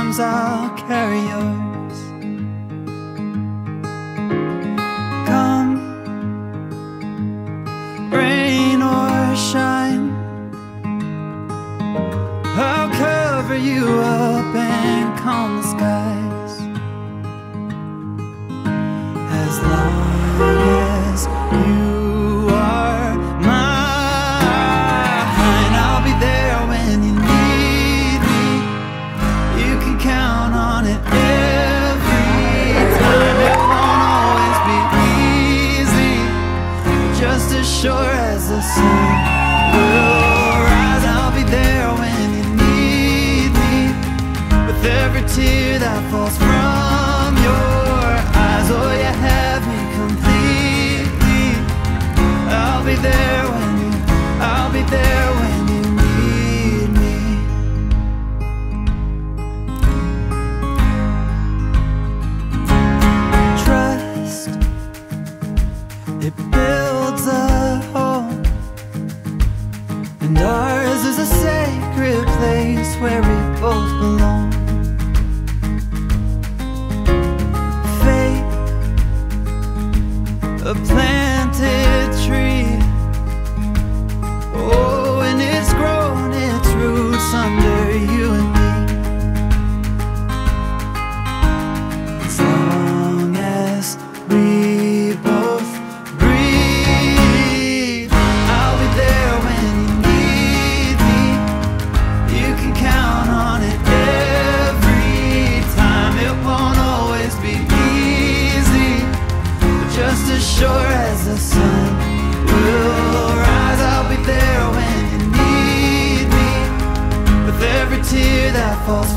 arms, I'll carry yours. Come, rain or shine, I'll cover you up and calm the skies. As long as you are mine, I'll be there when you need me. You can count on it every time. It won't always be easy, just as sure as the sun will rise. I'll be there when you need me, with every tear that falls from your eyes. Oh, you have me completely. I'll be there when you, I'll be there when you need me. Trust, it builds a home, and ours is a sacred place where we both belong. Faith, a planted tree. Oh, and it's grown its roots under you and me. As long as we both breathe, I'll be there when you need me. You can count on it every time. It won't always be easy, but just as sure as the sun will rise, I'll be there when you need me, with every tear that falls